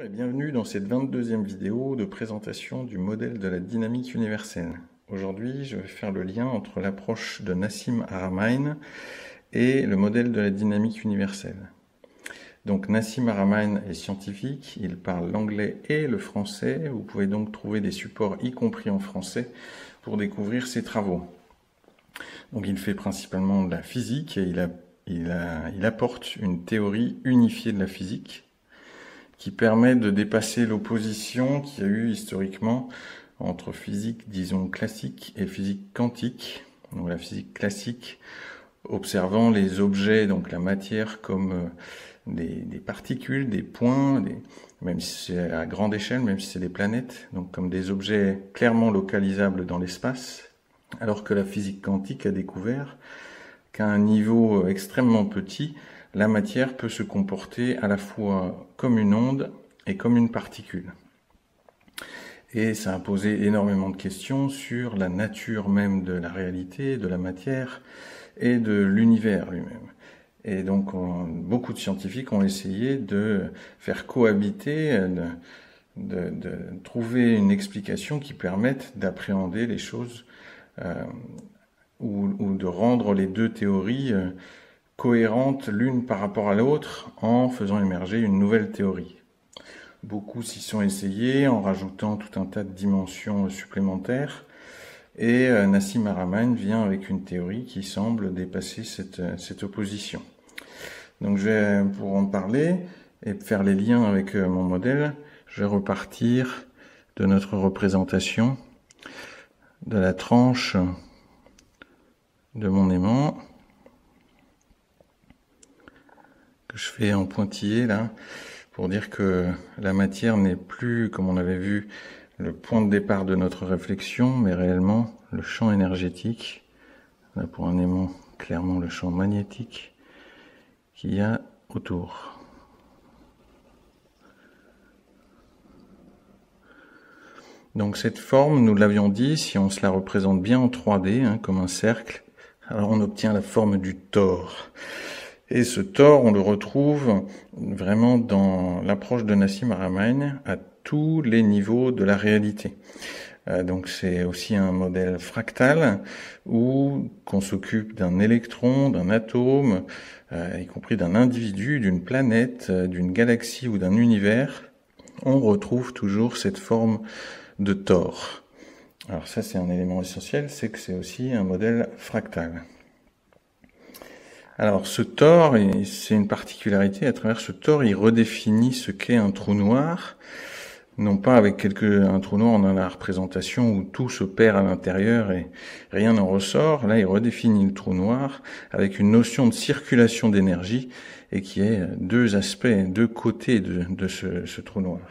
Et bienvenue dans cette 22e vidéo de présentation du modèle de la dynamique universelle. Aujourd'hui, je vais faire le lien entre l'approche de Nassim Haramein et le modèle de la dynamique universelle. Donc Nassim Haramein est scientifique, il parle l'anglais et le français. Vous pouvez donc trouver des supports, y compris en français, pour découvrir ses travaux. Donc il fait principalement de la physique et il apporte une théorie unifiée de la physique qui permet de dépasser l'opposition qu'il y a eu historiquement entre physique, disons, classique et physique quantique. Donc la physique classique observant les objets, donc la matière, comme des particules, des points, même si c'est à grande échelle, même si c'est des planètes, donc comme des objets clairement localisables dans l'espace, alors que la physique quantique a découvert qu'à un niveau extrêmement petit, la matière peut se comporter à la fois comme une onde et comme une particule. Et ça a posé énormément de questions sur la nature même de la réalité, de la matière et de l'univers lui-même. Et donc beaucoup de scientifiques ont essayé de faire cohabiter, de trouver une explication qui permette d'appréhender les choses ou de rendre les deux théories cohérentes l'une par rapport à l'autre en faisant émerger une nouvelle théorie. Beaucoup s'y sont essayés en rajoutant tout un tas de dimensions supplémentaires et Nassim Haramein vient avec une théorie qui semble dépasser cette opposition. Donc pour en parler et faire les liens avec mon modèle, je vais repartir de notre représentation de la tranche de mon aimant que je fais en pointillé là pour dire que la matière n'est plus, comme on avait vu, le point de départ de notre réflexion, mais réellement le champ énergétique. Là pour un aimant, clairement le champ magnétique qu'il y a autour. Donc cette forme, nous l'avions dit, si on se la représente bien en 3D, comme un cercle, alors on obtient la forme du tor. Et ce tor, on le retrouve vraiment dans l'approche de Nassim Haramein à tous les niveaux de la réalité. Donc c'est aussi un modèle fractal où qu'on s'occupe d'un électron, d'un atome, y compris d'un individu, d'une planète, d'une galaxie ou d'un univers. On retrouve toujours cette forme de tor. Alors ça c'est un élément essentiel, c'est que c'est aussi un modèle fractal. Alors ce tor, c'est une particularité, à travers ce tor, il redéfinit ce qu'est un trou noir, non pas avec un trou noir, on a la représentation où tout se perd à l'intérieur et rien n'en ressort. Là, il redéfinit le trou noir avec une notion de circulation d'énergie et qui est deux aspects, deux côtés de ce trou noir.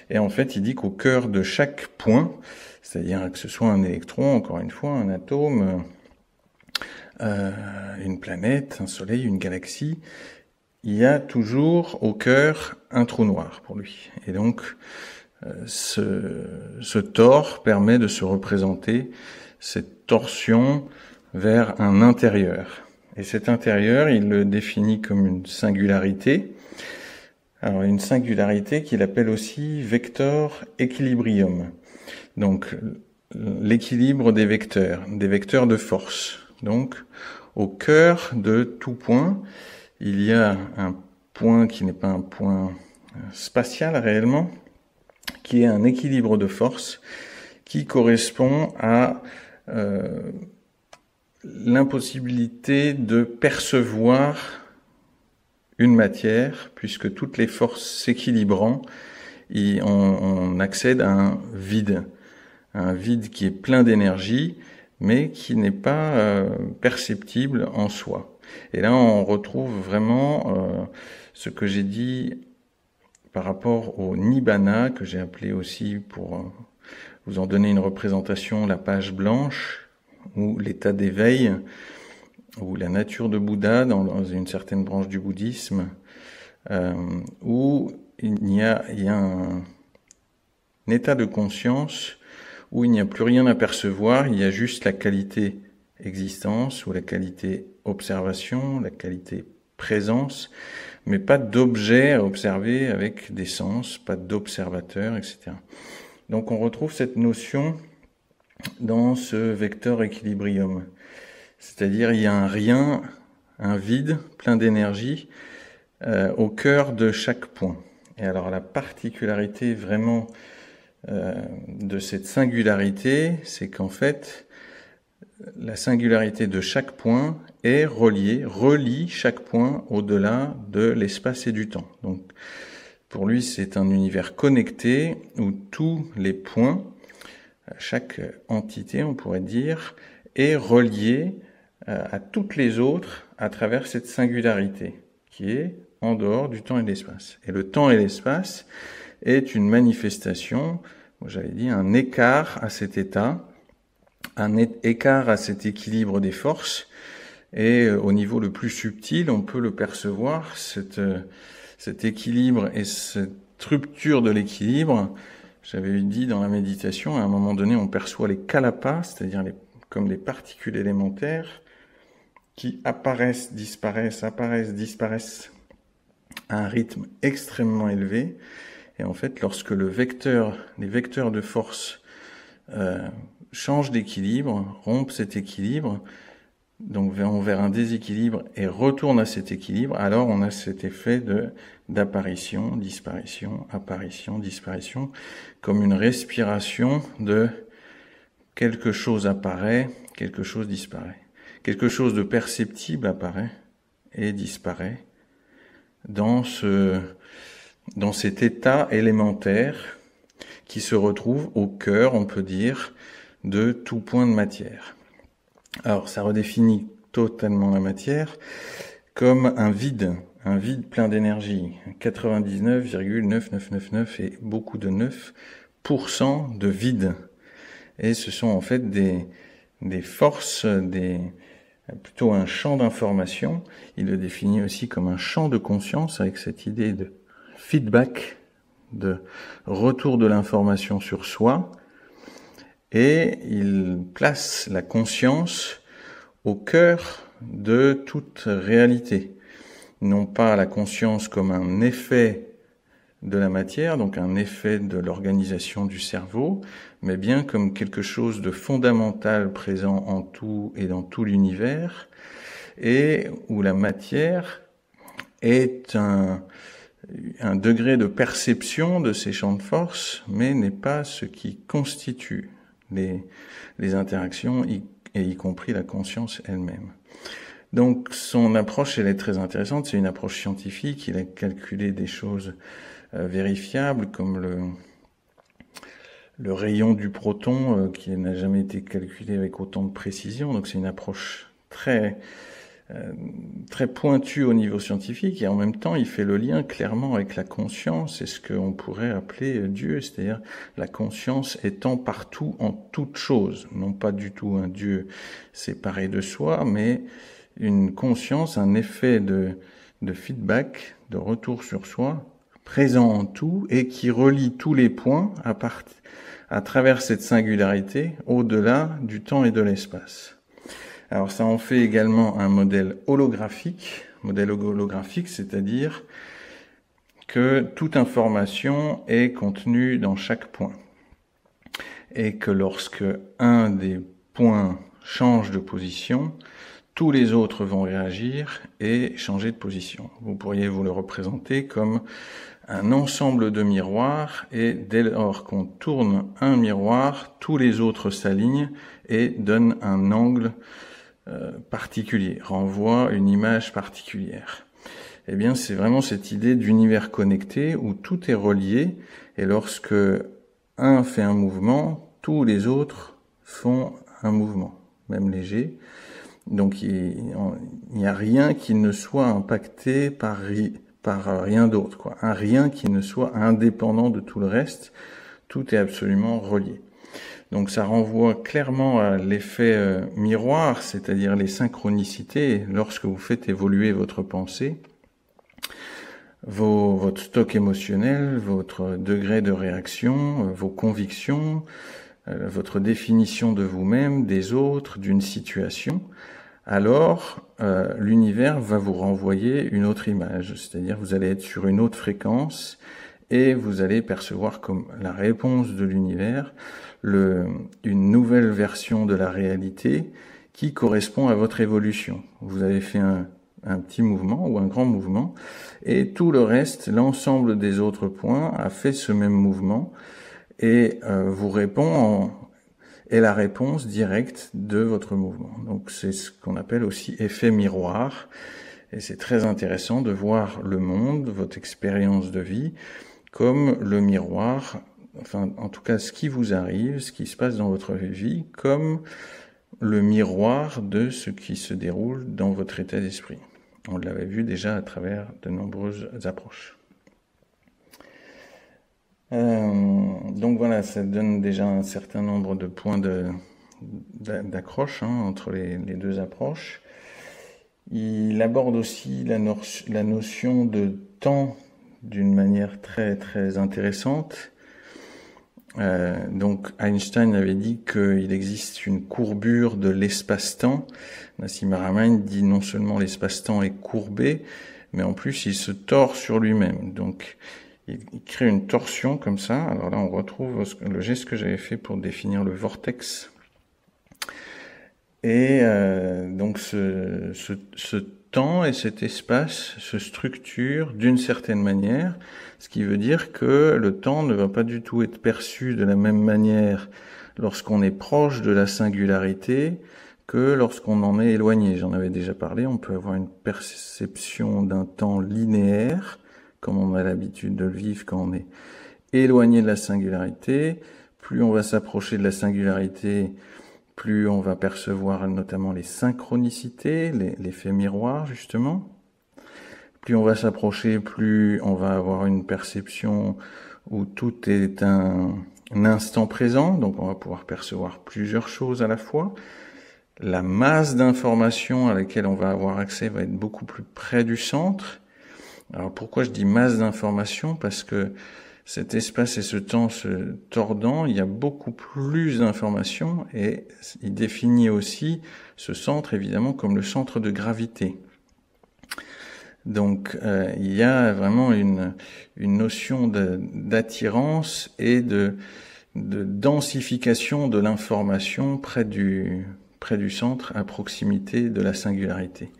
Et en fait, il dit qu'au cœur de chaque point, c'est-à-dire que ce soit un électron, encore une fois, un atome, une planète, un soleil, une galaxie, il y a toujours au cœur un trou noir pour lui. Et donc, ce tor permet de se représenter cette torsion vers un intérieur. Et cet intérieur, il le définit comme une singularité. Alors, une singularité qu'il appelle aussi vector equilibrium. Donc, l'équilibre des vecteurs de force. Donc, au cœur de tout point, il y a un point qui n'est pas un point spatial réellement, qui est un équilibre de force qui correspond à l'impossibilité de percevoir une matière, puisque toutes les forces s'équilibrant, on accède à un vide qui est plein d'énergie, mais qui n'est pas perceptible en soi. Et là, on retrouve vraiment ce que j'ai dit par rapport au Nibbana, que j'ai appelé aussi, pour vous en donner une représentation, la page blanche, ou l'état d'éveil, ou la nature de Bouddha dans une certaine branche du bouddhisme, où il y a un état de conscience où il n'y a plus rien à percevoir, il y a juste la qualité existence ou la qualité observation, la qualité présence, mais pas d'objet à observer avec des sens, pas d'observateur, etc. Donc on retrouve cette notion dans ce vecteur équilibrium. C'est-à-dire il y a un rien, un vide, plein d'énergie, au cœur de chaque point. Et alors la particularité vraiment de cette singularité, c'est qu'en fait, la singularité de chaque point est relie chaque point au-delà de l'espace et du temps. Donc, pour lui, c'est un univers connecté où tous les points, chaque entité, on pourrait dire, est reliée à toutes les autres à travers cette singularité qui est en dehors du temps et de l'espace. Et le temps et l'espace est une manifestation, j'avais dit, un écart à cet état, un écart à cet équilibre des forces, et au niveau le plus subtil, on peut le percevoir, cet équilibre et cette rupture de l'équilibre. J'avais dit dans la méditation, à un moment donné, on perçoit les kalapas, c'est-à-dire comme les particules élémentaires, qui apparaissent, disparaissent à un rythme extrêmement élevé. Et en fait, lorsque les vecteurs de force changent d'équilibre, rompent cet équilibre, donc vers un déséquilibre et retournent à cet équilibre, alors on a cet effet d'apparition, disparition, apparition, disparition, comme une respiration de quelque chose apparaît, quelque chose disparaît. Quelque chose de perceptible apparaît et disparaît dans cet état élémentaire qui se retrouve au cœur, on peut dire, de tout point de matière. Alors, ça redéfinit totalement la matière comme un vide plein d'énergie, 99,9999 et beaucoup de 9% de vide. Et ce sont en fait des forces, plutôt un champ d'information. Il le définit aussi comme un champ de conscience avec cette idée de feedback, de retour de l'information sur soi. Et il place la conscience au cœur de toute réalité. Non pas la conscience comme un effet de la matière, donc un effet de l'organisation du cerveau, mais bien comme quelque chose de fondamental présent en tout et dans tout l'univers, et où la matière est un degré de perception de ces champs de force, mais n'est pas ce qui constitue les interactions, y compris la conscience elle-même. Donc son approche, elle est très intéressante, c'est une approche scientifique, il a calculé des choses vérifiables comme le rayon du proton qui n'a jamais été calculé avec autant de précision, donc c'est une approche très pointue au niveau scientifique, et en même temps il fait le lien clairement avec la conscience et ce qu'on pourrait appeler Dieu, c'est-à-dire la conscience étant partout en toute chose, non pas du tout un Dieu séparé de soi, mais une conscience, un effet de feedback, de retour sur soi, présent en tout et qui relie tous les points à travers cette singularité au-delà du temps et de l'espace. Alors ça en fait également un modèle holographique, c'est-à-dire que toute information est contenue dans chaque point et que lorsque un des points change de position, tous les autres vont réagir et changer de position. Vous pourriez vous le représenter comme un ensemble de miroirs et dès lors qu'on tourne un miroir, tous les autres s'alignent et donnent un angle particulier, renvoient une image particulière. Eh bien, c'est vraiment cette idée d'univers connecté où tout est relié et lorsque un fait un mouvement, tous les autres font un mouvement, même léger. Donc il n'y a rien qui ne soit impacté par rien d'autre, quoi. Un rien qui ne soit indépendant de tout le reste, tout est absolument relié. Donc ça renvoie clairement à l'effet miroir, c'est-à-dire les synchronicités. Lorsque vous faites évoluer votre pensée, votre stock émotionnel, votre degré de réaction, vos convictions, votre définition de vous-même, des autres, d'une situation, alors l'univers va vous renvoyer une autre image, c'est-à-dire vous allez être sur une autre fréquence et vous allez percevoir comme la réponse de l'univers une nouvelle version de la réalité qui correspond à votre évolution. Vous avez fait un petit mouvement ou un grand mouvement, et tout le reste, l'ensemble des autres points, a fait ce même mouvement et vous répond est la réponse directe de votre mouvement. Donc c'est ce qu'on appelle aussi effet miroir, et c'est très intéressant de voir le monde, votre expérience de vie, comme le miroir, enfin en tout cas ce qui vous arrive, ce qui se passe dans votre vie, comme le miroir de ce qui se déroule dans votre état d'esprit. On l'avait vu déjà à travers de nombreuses approches. Donc voilà, ça donne déjà un certain nombre de points d'accroche entre les deux approches. Il aborde aussi la notion de temps d'une manière très très intéressante. Donc Einstein avait dit qu'il existe une courbure de l'espace-temps. Nassim Haramein dit non seulement l'espace-temps est courbé, mais en plus il se tord sur lui-même. Donc il crée une torsion comme ça. Alors là on retrouve le geste que j'avais fait pour définir le vortex. Et donc ce temps et cet espace se structurent d'une certaine manière, ce qui veut dire que le temps ne va pas du tout être perçu de la même manière lorsqu'on est proche de la singularité que lorsqu'on en est éloigné. J'en avais déjà parlé, on peut avoir une perception d'un temps linéaire, comme on a l'habitude de le vivre quand on est éloigné de la singularité. Plus on va s'approcher de la singularité, plus on va percevoir notamment les synchronicités, l'effet miroir justement. Plus on va s'approcher, plus on va avoir une perception où tout est un instant présent, donc on va pouvoir percevoir plusieurs choses à la fois. La masse d'informations à laquelle on va avoir accès va être beaucoup plus près du centre. Alors pourquoi je dis masse d'informations ? Parce que cet espace et ce temps se tordant, il y a beaucoup plus d'informations et il définit aussi ce centre évidemment comme le centre de gravité. Donc il y a vraiment une notion d'attirance et de densification de l'information près du centre, à proximité de la singularité.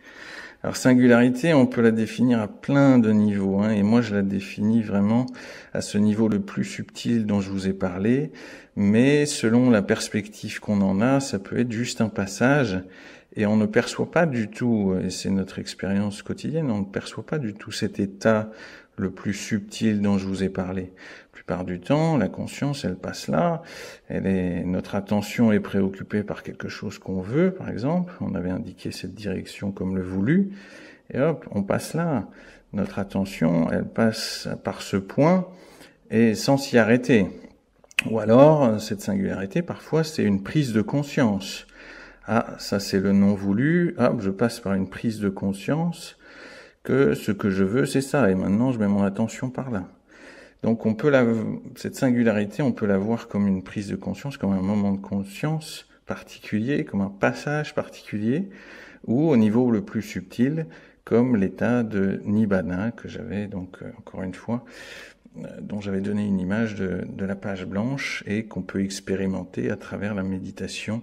Alors singularité, on peut la définir à plein de niveaux, et moi je la définis vraiment à ce niveau le plus subtil dont je vous ai parlé, mais selon la perspective qu'on en a, ça peut être juste un passage, et on ne perçoit pas du tout, et c'est notre expérience quotidienne, on ne perçoit pas du tout cet état le plus subtil dont je vous ai parlé. La plupart du temps, la conscience, elle passe là, notre attention est préoccupée par quelque chose qu'on veut, par exemple, on avait indiqué cette direction comme le voulu, et hop, on passe là. Notre attention, elle passe par ce point, et sans s'y arrêter. Ou alors, cette singularité, parfois, c'est une prise de conscience. Ah, ça c'est le non voulu, hop, je passe par une prise de conscience, que ce que je veux, c'est ça, et maintenant je mets mon attention par là. Donc cette singularité, on peut la voir comme une prise de conscience, comme un moment de conscience particulier, comme un passage particulier, ou au niveau le plus subtil, comme l'état de Nibbana, que j'avais donc, encore une fois, dont j'avais donné une image de la page blanche, et qu'on peut expérimenter à travers la méditation,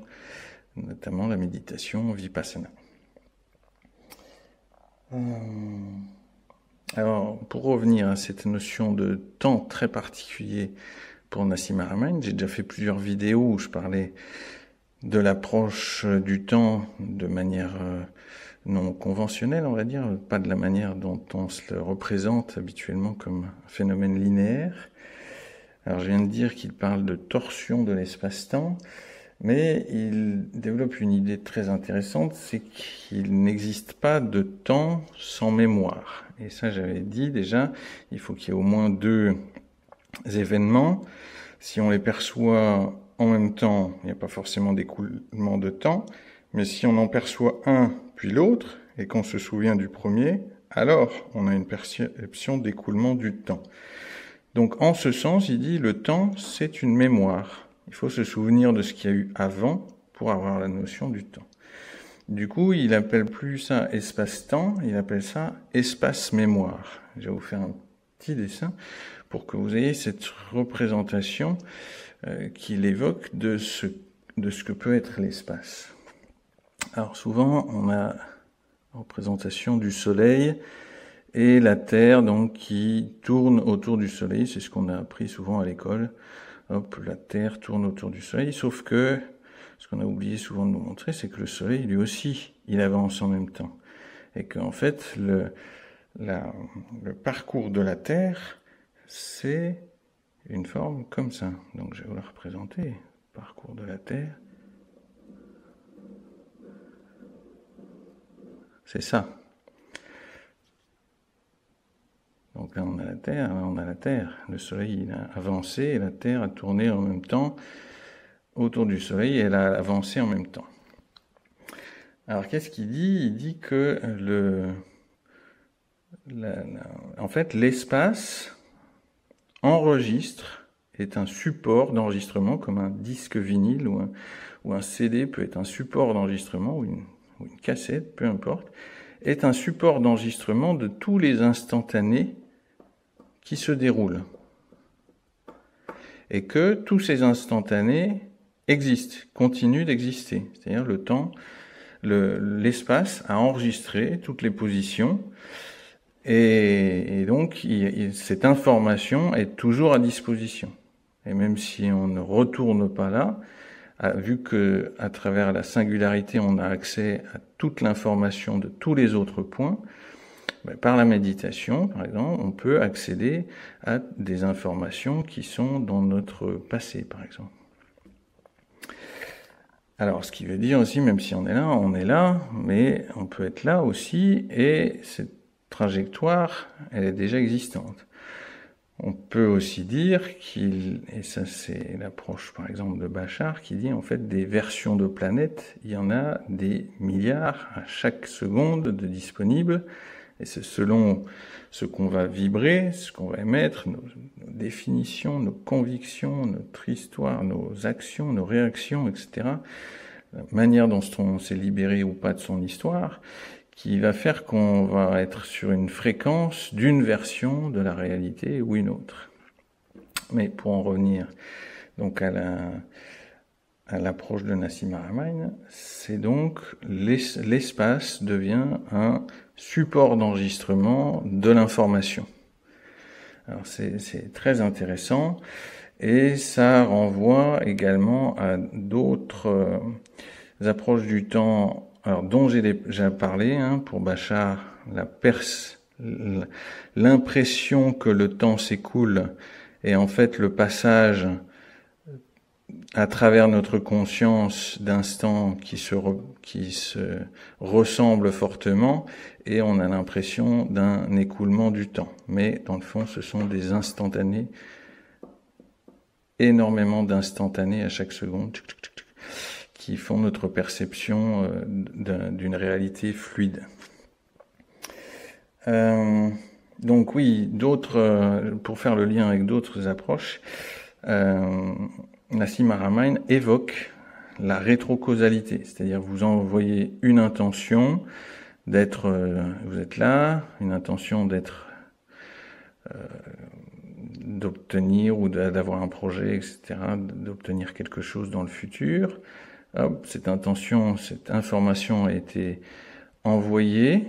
notamment la méditation Vipassana. Alors, pour revenir à cette notion de temps très particulier pour Nassim Haramein, j'ai déjà fait plusieurs vidéos où je parlais de l'approche du temps de manière non conventionnelle, on va dire, pas de la manière dont on se le représente habituellement comme un phénomène linéaire. Alors, je viens de dire qu'il parle de torsion de l'espace-temps, mais il développe une idée très intéressante, c'est qu'il n'existe pas de temps sans mémoire. Et ça, j'avais dit déjà, il faut qu'il y ait au moins deux événements. Si on les perçoit en même temps, il n'y a pas forcément d'écoulement de temps, mais si on en perçoit un puis l'autre, et qu'on se souvient du premier, alors on a une perception d'écoulement du temps. Donc en ce sens, il dit, le temps, c'est une mémoire. Il faut se souvenir de ce qu'il y a eu avant pour avoir la notion du temps. Du coup, il appelle plus ça espace-temps, il appelle ça espace-mémoire. Je vais vous faire un petit dessin pour que vous ayez cette représentation qu'il évoque de ce que peut être l'espace. Alors souvent, on a la représentation du Soleil et la Terre donc qui tourne autour du Soleil. C'est ce qu'on a appris souvent à l'école. Hop, la Terre tourne autour du Soleil, sauf que ce qu'on a oublié souvent de nous montrer, c'est que le Soleil, lui aussi, il avance en même temps. Et qu'en fait, le parcours de la Terre, c'est une forme comme ça. Donc je vais vous la représenter. Parcours de la Terre. C'est ça. Donc là, on a la Terre, là, on a la Terre. Le Soleil, il a avancé et la Terre a tourné en même temps autour du Soleil et elle a avancé en même temps. Alors, qu'est-ce qu'il dit? Il dit que en fait, l'espace enregistre, est un support d'enregistrement, comme un disque vinyle ou un CD peut être un support d'enregistrement, ou une cassette, peu importe, est un support d'enregistrement de tous les instantanés qui se déroulent. Et que tous ces instantanés existent, continuent d'exister. C'est-à-dire le temps, l'espace a enregistré toutes les positions et donc cette information est toujours à disposition. Et même si on ne retourne pas là, vu que à travers la singularité on a accès à toute l'information de tous les autres points, par la méditation, par exemple, on peut accéder à des informations qui sont dans notre passé, par exemple. Alors, ce qui veut dire aussi, même si on est là, mais on peut être là aussi, et cette trajectoire, elle est déjà existante. On peut aussi dire et ça c'est l'approche par exemple de Bashar, qui dit en fait des versions de planètes, il y en a des milliards à chaque seconde de disponibles, et c'est selon ce qu'on va vibrer, ce qu'on va émettre, nos définitions, nos convictions, notre histoire, nos actions, nos réactions, etc., la manière dont on s'est libéré ou pas de son histoire, qui va faire qu'on va être sur une fréquence d'une version de la réalité ou une autre. Mais pour en revenir donc à l'approche de Nassim Haramein, c'est donc l'espace devient un support d'enregistrement de l'information. Alors c'est très intéressant et ça renvoie également à d'autres approches du temps, alors dont j'ai déjà parlé, pour Bashar, l'impression que le temps s'écoule et en fait le passage à travers notre conscience d'instants qui se ressemblent fortement, et on a l'impression d'un écoulement du temps. Mais dans le fond, ce sont des instantanés, énormément d'instantanés à chaque seconde, qui font notre perception d'une réalité fluide. Donc oui, pour faire le lien avec d'autres approches, Nassim Haramein évoque la rétrocausalité, c'est-à-dire vous envoyez une intention vous êtes là, une intention d'obtenir ou d'avoir un projet, etc., d'obtenir quelque chose dans le futur. Hop, cette information a été envoyée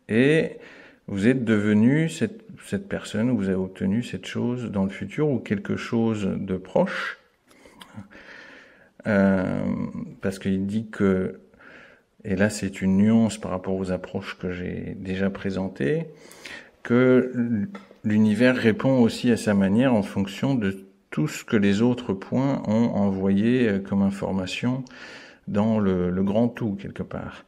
et vous êtes devenu cette personne, vous avez obtenu cette chose dans le futur ou quelque chose de proche. Parce qu'il dit que, et là c'est une nuance par rapport aux approches que j'ai déjà présentées, que l'univers répond aussi à sa manière en fonction de tout ce que les autres points ont envoyé comme information dans le grand tout quelque part.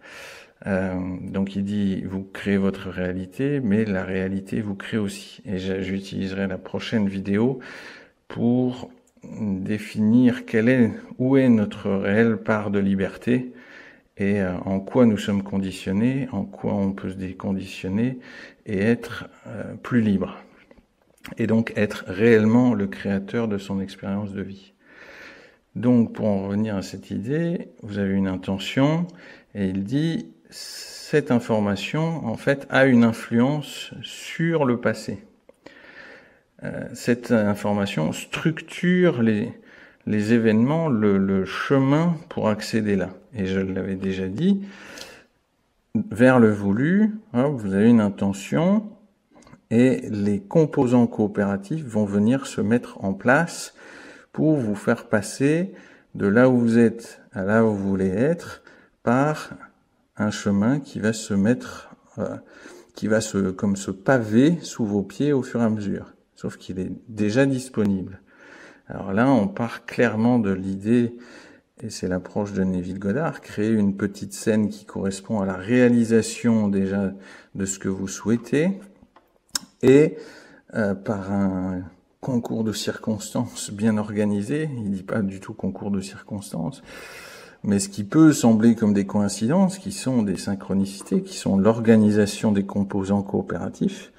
Donc il dit, vous créez votre réalité, mais la réalité vous crée aussi. Et j'utiliserai la prochaine vidéo pour définir où est notre réelle part de liberté et en quoi nous sommes conditionnés, en quoi on peut se déconditionner et être plus libre. Et donc être réellement le créateur de son expérience de vie. Donc, pour en revenir à cette idée, vous avez une intention, et il dit, cette information, en fait, a une influence sur le passé. Cette information structure les événements, le chemin pour accéder là. Et je l'avais déjà dit, vers le voulu, vous avez une intention, et les composants coopératifs vont venir se mettre en place pour vous faire passer de là où vous êtes à là où vous voulez être par un chemin qui va se mettre, comme se paver sous vos pieds au fur et à mesure. Sauf qu'il est déjà disponible. Alors là, on part clairement de l'idée, et c'est l'approche de Neville Goddard, créer une petite scène qui correspond à la réalisation déjà de ce que vous souhaitez, et par un concours de circonstances bien organisé, il dit pas du tout concours de circonstances, mais ce qui peut sembler comme des coïncidences, qui sont des synchronicités, qui sont l'organisation des composants coopératifs,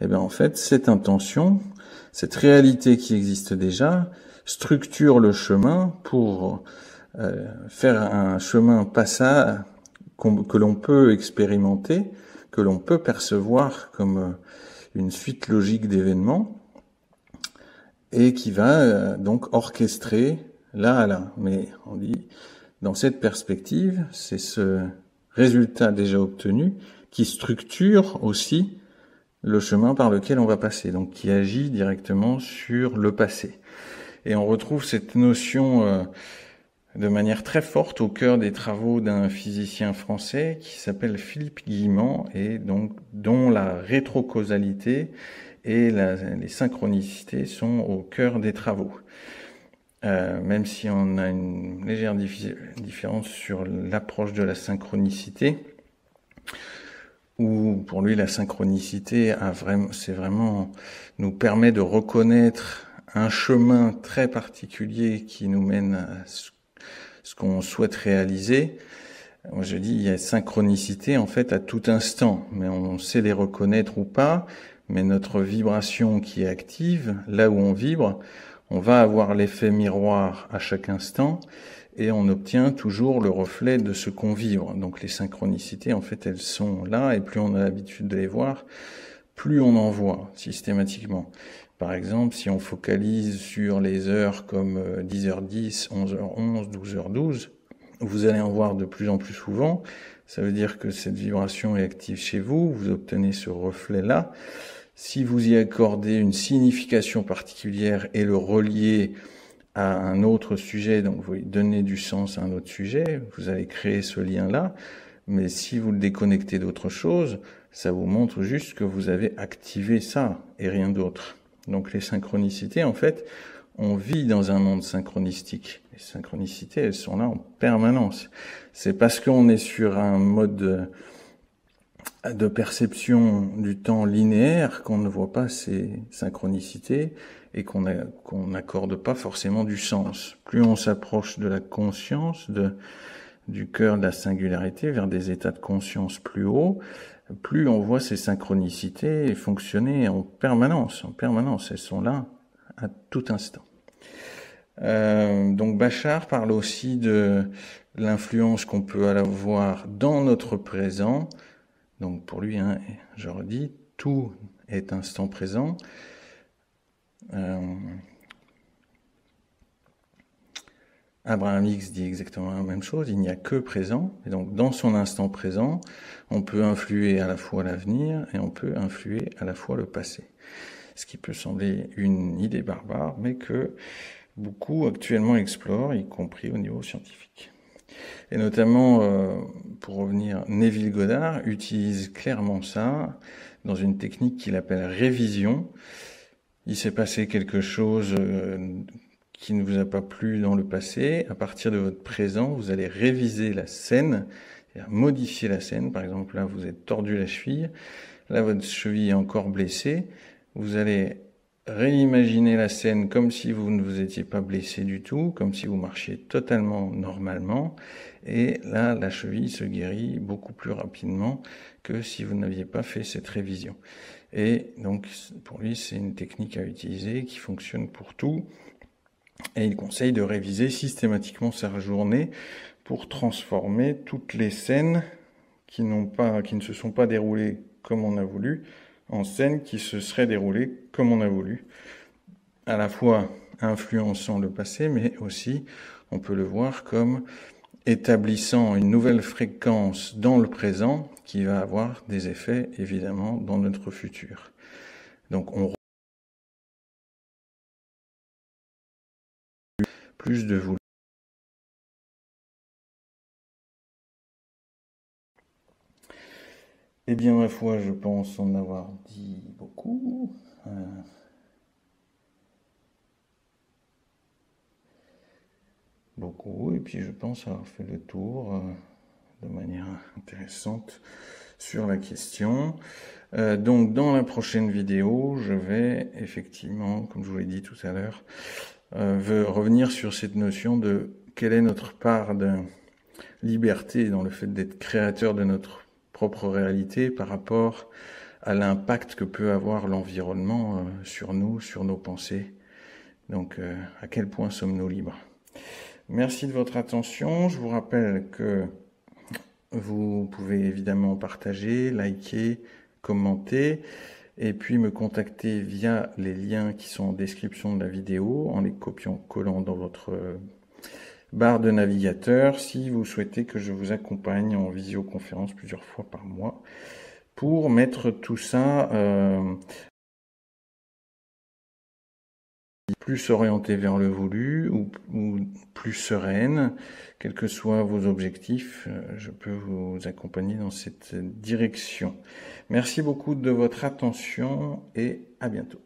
et bien en fait, cette intention, cette réalité qui existe déjà, structure le chemin pour faire un chemin passage que l'on peut expérimenter, que l'on peut percevoir comme une suite logique d'événements, et qui va donc orchestrer là à là. Mais on dit, dans cette perspective, c'est ce résultat déjà obtenu qui structure aussi le chemin par lequel on va passer, donc qui agit directement sur le passé. Et on retrouve cette notion de manière très forte au cœur des travaux d'un physicien français qui s'appelle Philippe Guillemant, et donc dont la rétrocausalité et les synchronicités sont au cœur des travaux. Même si on a une légère différence sur l'approche de la synchronicité, où pour lui la synchronicité c'est vraiment nous permet de reconnaître un chemin très particulier qui nous mène à ce qu'on souhaite réaliser. Moi je dis il y a synchronicité en fait à tout instant, mais on sait les reconnaître ou pas, mais notre vibration qui est active, là où on vibre, on va avoir l'effet miroir à chaque instant, et on obtient toujours le reflet de ce qu'on vibre. Donc les synchronicités, en fait, elles sont là, et plus on a l'habitude de les voir, plus on en voit systématiquement. Par exemple, si on focalise sur les heures comme 10h10, 11h11, 12h12, vous allez en voir de plus en plus souvent. Ça veut dire que cette vibration est active chez vous, vous obtenez ce reflet-là. Si vous y accordez une signification particulière et le reliez à un autre sujet, donc vous donnez du sens à un autre sujet, vous allez créer ce lien-là, mais si vous le déconnectez d'autre chose, ça vous montre juste que vous avez activé ça et rien d'autre. Donc les synchronicités, en fait, on vit dans un monde synchronistique. Les synchronicités, elles sont là en permanence. C'est parce qu'on est sur un mode de perception du temps linéaire qu'on ne voit pas ces synchronicités et qu'on n'accorde pas forcément du sens. Plus on s'approche de la conscience, du cœur de la singularité, vers des états de conscience plus hauts, plus on voit ces synchronicités fonctionner en permanence, elles sont là à tout instant. Donc Bashar parle aussi de l'influence qu'on peut avoir dans notre présent. Donc pour lui, je redis, tout est instant présent. Abraham Hicks dit exactement la même chose, il n'y a que présent. Et donc dans son instant présent, on peut influer à la fois l'avenir et on peut influer à la fois le passé. Ce qui peut sembler une idée barbare, mais que beaucoup actuellement explorent, y compris au niveau scientifique. Et notamment, pour revenir, Neville Goddard utilise clairement ça dans une technique qu'il appelle révision. Il s'est passé quelque chose qui ne vous a pas plu dans le passé. À partir de votre présent, vous allez réviser la scène, modifier la scène. Par exemple, là, vous êtes tordu la cheville. Là, votre cheville est encore blessée. Vous allez réimaginer la scène comme si vous ne vous étiez pas blessé du tout, comme si vous marchiez totalement normalement. Et là, la cheville se guérit beaucoup plus rapidement que si vous n'aviez pas fait cette révision. Et donc, pour lui, c'est une technique à utiliser qui fonctionne pour tout. Et il conseille de réviser systématiquement sa journée pour transformer toutes les scènes qui ne se sont pas déroulées comme on a voulu en scènes qui se seraient déroulées comme on a voulu. À la fois influençant le passé, mais aussi, on peut le voir comme établissant une nouvelle fréquence dans le présent qui va avoir des effets évidemment dans notre futur. Donc on plus de vous. Eh bien, ma foi, je pense en avoir dit beaucoup. Beaucoup, et puis je pense avoir fait le tour de manière intéressante sur la question. Donc dans la prochaine vidéo, je vais effectivement, comme je vous l'ai dit tout à l'heure, revenir sur cette notion de quelle est notre part de liberté dans le fait d'être créateur de notre propre réalité par rapport à l'impact que peut avoir l'environnement sur nous, sur nos pensées. Donc à quel point sommes-nous libres? Merci de votre attention. Je vous rappelle que vous pouvez évidemment partager, liker, commenter et puis me contacter via les liens qui sont en description de la vidéo en les copiant-collant dans votre barre de navigateur si vous souhaitez que je vous accompagne en visioconférence plusieurs fois par mois pour mettre tout ça plus orienté vers le voulu ou plus sereine, quels que soient vos objectifs, je peux vous accompagner dans cette direction. Merci beaucoup de votre attention et à bientôt.